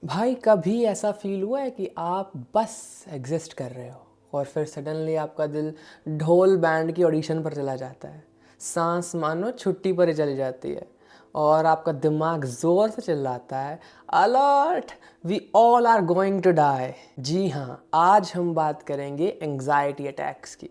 भाई कभी ऐसा फील हुआ है कि आप बस एग्जिस्ट कर रहे हो और फिर सडनली आपका दिल ढोल बैंड की ऑडिशन पर चला जाता है। सांस मानो छुट्टी पर ही चली जाती है और आपका दिमाग ज़ोर से चिल्लाता है, alert, we all are going to die. जी हाँ, आज हम बात करेंगे एंग्जाइटी अटैक्स की।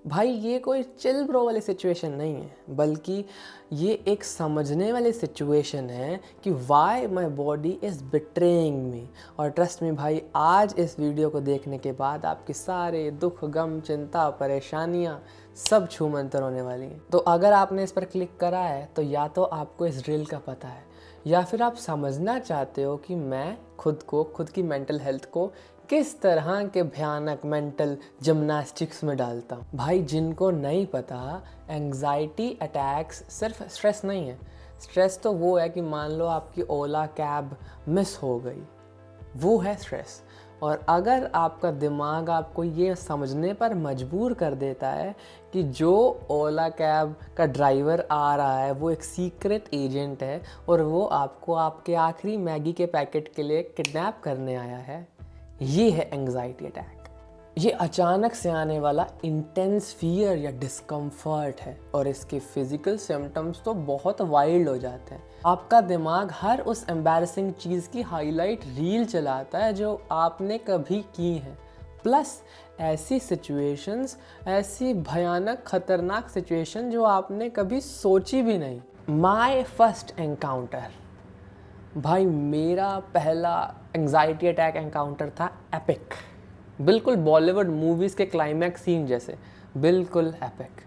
भाई ये कोई चिल ब्रो वाली सिचुएशन नहीं है, बल्कि ये एक समझने वाली सिचुएशन है कि why my body is betraying me. और ट्रस्ट में भाई, आज इस वीडियो को देखने के बाद आपके सारे दुख, गम, चिंता, परेशानियाँ सब छू मंतर होने वाली हैं। तो अगर आपने इस पर क्लिक करा है तो या तो आपको इस ड्रिल का पता है या फिर आप समझना चाहते हो कि मैं खुद की मेंटल हेल्थ को किस तरह के भयानक मेंटल जिम्नास्टिक्स में डालता हूँ। भाई जिनको नहीं पता, एंग्जाइटी अटैक्स सिर्फ स्ट्रेस नहीं है। स्ट्रेस तो वो है कि मान लो आपकी ओला कैब मिस हो गई, वो है स्ट्रेस। और अगर आपका दिमाग आपको ये समझने पर मजबूर कर देता है कि जो ओला कैब का ड्राइवर आ रहा है वो एक सीक्रेट एजेंट है और वो आपको आपके आखिरी मैगी के पैकेट के लिए किडनैप करने आया है, ये है एंग्जाइटी अटैक। ये अचानक से आने वाला इंटेंस फियर या डिस्कम्फर्ट है और इसके फिजिकल सिम्टम्स तो बहुत वाइल्ड हो जाते हैं। आपका दिमाग हर उस एम्बैरसिंग चीज़ की हाईलाइट रील चलाता है जो आपने कभी की है, प्लस ऐसी सिचुएशंस, ऐसी भयानक खतरनाक सिचुएशन जो आपने कभी सोची भी नहीं। माय फर्स्ट एनकाउंटर, भाई मेरा पहला एंग्जाइटी अटैक एनकाउंटर था एपिक, बिल्कुल बॉलीवुड मूवीज़ के क्लाइमैक्स सीन जैसे, बिल्कुल एपिक।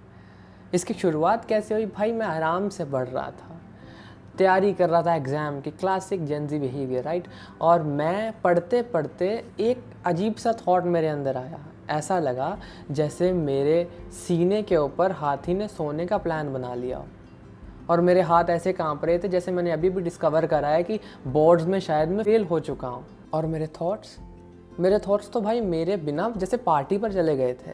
इसकी शुरुआत कैसे हुई भाई? मैं आराम से पढ़ रहा था, तैयारी कर रहा था एग्ज़ाम की, क्लासिक जेंजी बिहेवियर, राइट। और मैं पढ़ते पढ़ते एक अजीब सा थॉट मेरे अंदर आया। ऐसा लगा जैसे मेरे सीने के ऊपर हाथी ने सोने का प्लान बना लिया हो और मेरे हाथ ऐसे कांप रहे थे जैसे मैंने अभी भी डिस्कवर करा है कि बोर्ड्स में शायद मैं फेल हो चुका हूँ। और मेरे थॉट्स तो भाई मेरे बिना जैसे पार्टी पर चले गए थे।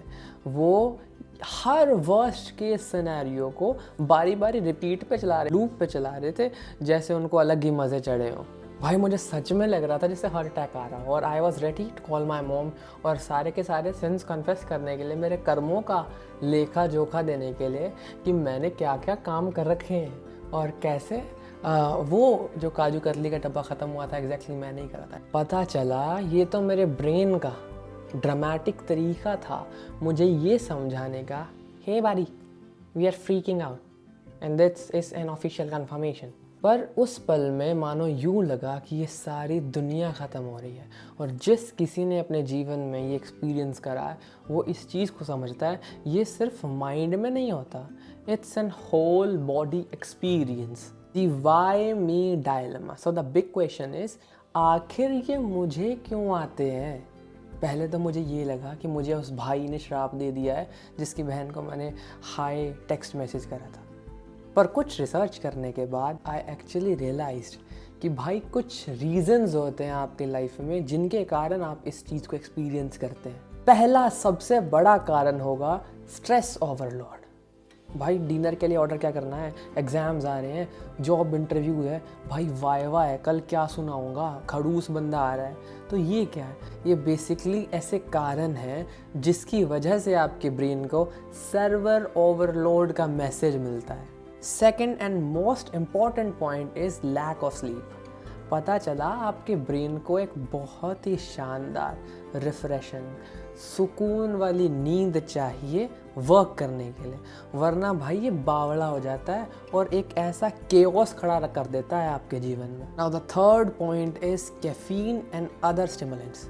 वो हर वर्स्ट के सिनेरियो को बारी बारी रिपीट पे चला रहे, लूप पे चला रहे थे, जैसे उनको अलग ही मज़े चढ़े हों। भाई मुझे सच में लग रहा था जैसे हार्ट अटैक आ रहा हो और I was ready to call my mom और सारे के सारे सिंस कन्फेस करने के लिए, मेरे कर्मों का लेखा जोखा देने के लिए कि मैंने क्या क्या काम कर रखे हैं और कैसे वो जो काजू कतली का डब्बा ख़त्म हुआ था एग्जैक्टली मैंने ही करा था। पता चला ये तो मेरे ब्रेन का ड्रामेटिक तरीका था मुझे ये समझाने का, हे बारी, we are freaking out and this is an official confirmation. पर उस पल में मानो यूँ लगा कि ये सारी दुनिया ख़त्म हो रही है। और जिस किसी ने अपने जीवन में ये एक्सपीरियंस करा है वो इस चीज़ को समझता है, ये सिर्फ माइंड में नहीं होता, it's an whole body experience. The why me dilemma. So the big question is, आखिर ये मुझे क्यों आते हैं? पहले तो मुझे ये लगा कि मुझे उस भाई ने श्राप दे दिया है जिसकी बहन को मैंने हाई टेक्स्ट मैसेज करा था। पर कुछ रिसर्च करने के बाद आई एक्चुअली रियलाइज्ड कि भाई कुछ रीजंस होते हैं आपकी लाइफ में जिनके कारण आप इस चीज़ को एक्सपीरियंस करते हैं। पहला सबसे बड़ा कारण होगा स्ट्रेस ओवरलोड। भाई डिनर के लिए ऑर्डर क्या करना है, एग्ज़ाम्स आ रहे हैं, जॉब इंटरव्यू है, भाई वाइवा है, कल क्या सुनाऊंगा, खड़ूस बंदा आ रहा है। तो ये क्या है? ये बेसिकली ऐसे कारण हैं जिसकी वजह से आपके ब्रेन को सर्वर ओवरलोड का मैसेज मिलता है। Second and most important point is lack of sleep. पता चला आपके ब्रेन को एक बहुत ही शानदार, रिफ्रेशिंग, सुकून वाली नींद चाहिए वर्क करने के लिए, वरना भाई ये बावड़ा हो जाता है और एक ऐसा केओस खड़ा कर देता है आपके जीवन में। Now the third point is caffeine and other stimulants.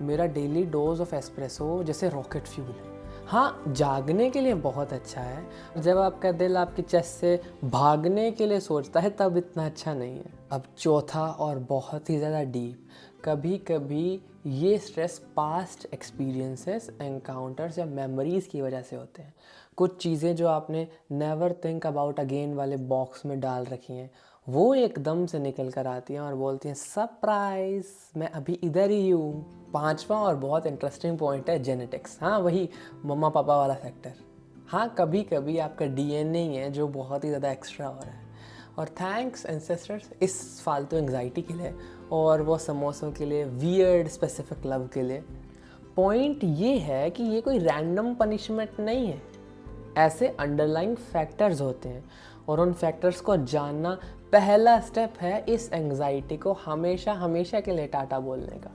मेरा डेली डोज ऑफ एस्प्रेसो जैसे रॉकेट फ्यूल है। हाँ, जागने के लिए बहुत अच्छा है, जब आपका दिल आपकी चेस्ट से भागने के लिए सोचता है तब इतना अच्छा नहीं है। अब चौथा और बहुत ही ज़्यादा डीप, कभी कभी ये स्ट्रेस पास्ट एक्सपीरियंसेस, एनकाउंटर्स या मेमोरीज़ की वजह से होते हैं। कुछ चीज़ें जो आपने नेवर थिंक अबाउट अगेन वाले बॉक्स में डाल रखी हैं, वो एकदम से निकल कर आती हैं और बोलती हैं सरप्राइज, मैं अभी इधर ही हूँ। पांचवा और बहुत इंटरेस्टिंग पॉइंट है जेनेटिक्स। हाँ, वही मम्मा पापा वाला फैक्टर। हाँ, कभी कभी आपका डीएनए ही है जो बहुत ही ज़्यादा एक्स्ट्रा हो रहा है। और थैंक्स एंसेस्टर्स इस फालतू एंग्जाइटी के लिए। और वो समोसों के लिए, वियर्ड स्पेसिफिक लव के लिए। पॉइंट ये है कि ये कोई रैंडम पनिशमेंट नहीं है, ऐसे अंडरलाइंग फैक्टर्स होते हैं और उन फैक्टर्स को जानना पहला स्टेप है इस एंग्जाइटी को हमेशा हमेशा के लिए टाटा बोलने का।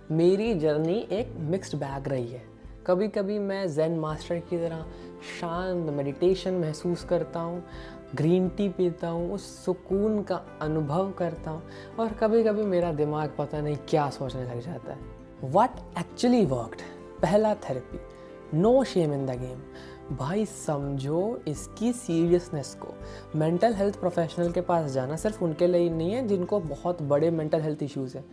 मेरी जर्नी एक मिक्स्ड बैग रही है। कभी कभी मैं ज़ेन मास्टर की तरह शांत मेडिटेशन महसूस करता हूँ, ग्रीन टी पीता हूँ, उस सुकून का अनुभव करता हूँ, और कभी कभी मेरा दिमाग पता नहीं क्या सोचने लग जाता है। What actually worked? पहला therapy, no shame in the game. भाई समझो इसकी सीरियसनेस को। मेंटल हेल्थ प्रोफेशनल के पास जाना सिर्फ उनके लिए ही नहीं है जिनको बहुत बड़े मेंटल हेल्थ इश्यूज़ हैं।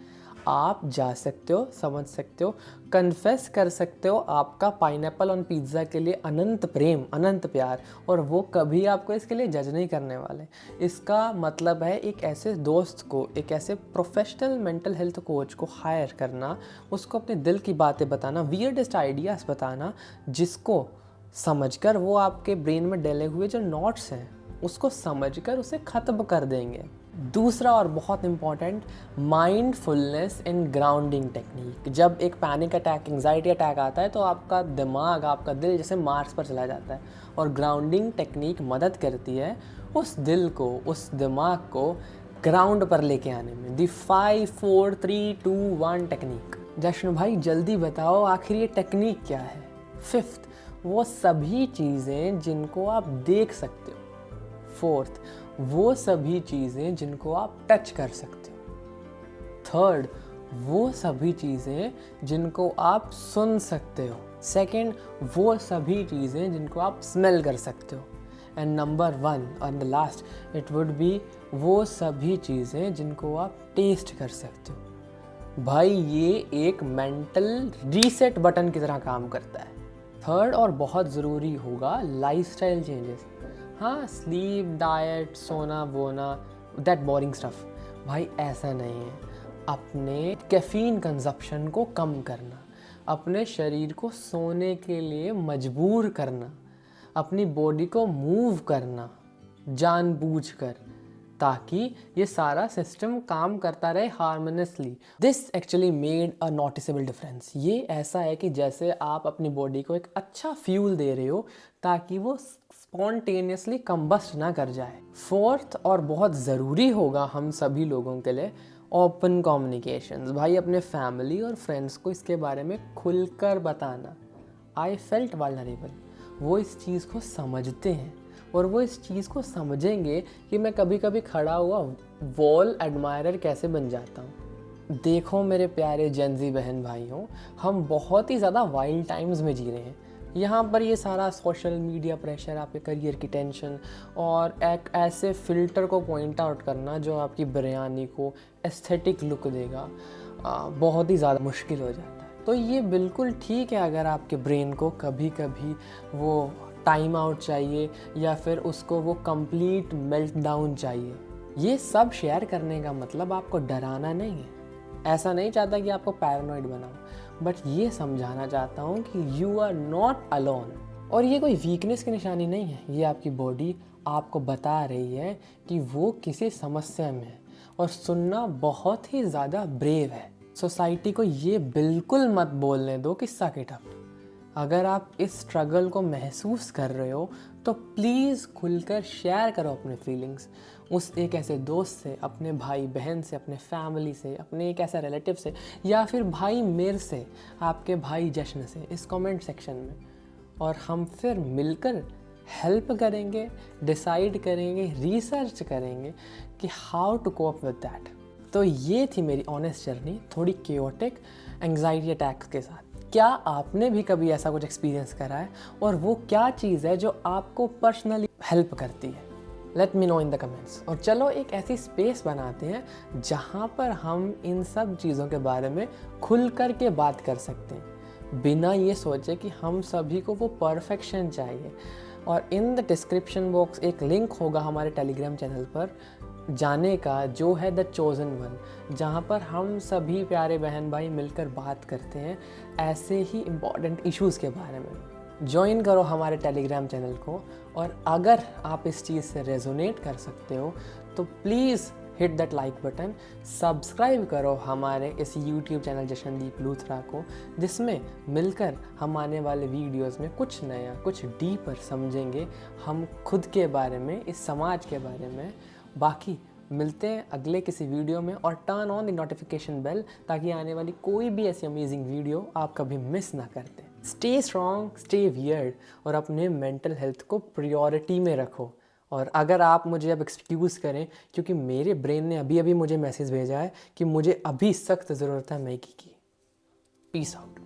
आप जा सकते हो, समझ सकते हो, कन्फेस कर सकते हो आपका पाइनएप्पल ऑन पिज़्ज़ा के लिए अनंत प्रेम, अनंत प्यार, और वो कभी आपको इसके लिए जज नहीं करने वाले। इसका मतलब है एक ऐसे दोस्त को, एक ऐसे प्रोफेशनल मेंटल हेल्थ कोच को हायर करना, उसको अपने दिल की बातें बताना, वियर्डेस्ट आइडियाज़ बताना, जिसको समझकर वो आपके ब्रेन में डले हुए जो नॉट्स हैं उसको समझकर उसे ख़त्म कर देंगे। दूसरा और बहुत इम्पॉर्टेंट, माइंडफुलनेस इन ग्राउंडिंग टेक्निक। जब एक पैनिक अटैक, एंग्जाइटी अटैक आता है तो आपका दिमाग, आपका दिल जैसे मार्स पर चला जाता है, और ग्राउंडिंग टेक्निक मदद करती है उस दिल को, उस दिमाग को ग्राउंड पर लेके आने में। दी 5 4 3 2 1 टेक्निक। जश्न भाई जल्दी बताओ आखिर ये टेक्निक क्या है? 5th, वो सभी चीज़ें जिनको आप देख सकते हो। 4th, वो सभी चीज़ें जिनको आप टच कर सकते हो। 3rd, वो सभी चीज़ें जिनको आप सुन सकते हो। 2nd, वो सभी चीज़ें जिनको आप स्मेल कर सकते हो। एंड नंबर 1 और the last, it would be वो सभी चीज़ें जिनको आप टेस्ट कर सकते हो। भाई ये एक मेंटल रीसेट बटन की तरह काम करता है। 3rd और बहुत ज़रूरी होगा लाइफस्टाइल चेंजेस। हाँ, स्लीप, डाइट, सोना वोना, दैट बोरिंग स्टफ। भाई ऐसा नहीं है। अपने कैफ़ीन कंजप्शन को कम करना, अपने शरीर को सोने के लिए मजबूर करना, अपनी बॉडी को मूव करना जानबूझकर, ताकि ये सारा सिस्टम काम करता रहे harmoniously. This actually made a noticeable difference. ये ऐसा है कि जैसे आप अपनी बॉडी को एक अच्छा फ्यूल दे रहे हो ताकि वो स्पॉन्टेनियसली कंबस्ट ना कर जाए। 4th और बहुत ज़रूरी होगा हम सभी लोगों के लिए, ओपन कम्युनिकेशंस। भाई अपने फैमिली और फ्रेंड्स को इसके बारे में खुलकर बताना। I felt vulnerable. वो इस चीज़ को समझते हैं और वो इस चीज़ को समझेंगे कि मैं कभी कभी खड़ा हुआ वॉल एडमायरर कैसे बन जाता हूँ। देखो मेरे प्यारे जेनजी बहन भाइयों, हम बहुत ही ज़्यादा वाइल्ड टाइम्स में जी रहे हैं। यहाँ पर ये सारा सोशल मीडिया प्रेशर, आपके करियर की टेंशन और एक ऐसे फ़िल्टर को पॉइंट आउट करना जो आपकी बिरयानी को एस्थेटिक लुक देगा, बहुत ही ज़्यादा मुश्किल हो जाता है। तो ये बिल्कुल ठीक है अगर आपके ब्रेन को कभी कभी वो टाइम आउट चाहिए या फिर उसको वो कंप्लीट मेल्ट डाउन चाहिए। ये सब शेयर करने का मतलब आपको डराना नहीं है। ऐसा नहीं चाहता कि आपको पैरानॉइड बनाऊं, बट ये समझाना चाहता हूँ कि यू आर नॉट अलोन। और ये कोई वीकनेस की निशानी नहीं है, ये आपकी बॉडी आपको बता रही है कि वो किसी समस्या में है, और सुनना बहुत ही ज़्यादा ब्रेव है। सोसाइटी को ये बिल्कुल मत बोलने दो कि सक इट अप। अगर आप इस स्ट्रगल को महसूस कर रहे हो तो प्लीज़ खुलकर शेयर करो अपने फीलिंग्स उस एक ऐसे दोस्त से, अपने भाई बहन से, अपने फैमिली से, अपने एक ऐसा रिलेटिव से, या फिर भाई मेरे से, आपके भाई जश्न से, इस कमेंट सेक्शन में। और हम फिर मिलकर हेल्प करेंगे, डिसाइड करेंगे, रिसर्च करेंगे कि how to cope with that. तो ये थी मेरी ऑनेस्ट जर्नी, थोड़ी केओटिक एंग्जाइटी अटैक्स के साथ। क्या आपने भी कभी ऐसा कुछ एक्सपीरियंस करा है, और वो क्या चीज़ है जो आपको पर्सनली हेल्प करती है? Let me know in the comments. और चलो एक ऐसी स्पेस बनाते हैं जहाँ पर हम इन सब चीज़ों के बारे में खुल कर के बात कर सकते हैं, बिना ये सोचे कि हम सभी को वो परफेक्शन चाहिए। और इन द डिस्क्रिप्शन बॉक्स एक लिंक होगा हमारे टेलीग्राम चैनल पर जाने का, जो है द चोजन वन, जहाँ पर हम सभी प्यारे बहन भाई मिलकर बात करते हैं ऐसे ही इम्पॉर्टेंट इश्यूज़ के बारे में। ज्वाइन करो हमारे टेलीग्राम चैनल को, और अगर आप इस चीज़ से रेजोनेट कर सकते हो तो please hit that like button, subscribe करो हमारे इस यूट्यूब चैनल जशनदीप लूथरा को, जिसमें मिलकर हम आने वाले वीडियोस में कुछ नया, कुछ डीपर समझेंगे हम खुद के बारे में, इस समाज के बारे में। बाकी मिलते हैं अगले किसी वीडियो में, और turn on the notification bell ताकि आने वाली कोई भी ऐसी अमेजिंग वीडियो आप कभी मिस ना करते। स्टे स्ट्रॉन्ग, स्टे वियर्ड, और अपने मेंटल हेल्थ को प्रायोरिटी में रखो। और अगर आप मुझे अब एक्सक्यूज़ करें, क्योंकि मेरे ब्रेन ने अभी अभी मुझे मैसेज भेजा है कि मुझे अभी सख्त ज़रूरत है मैगी की। Peace out.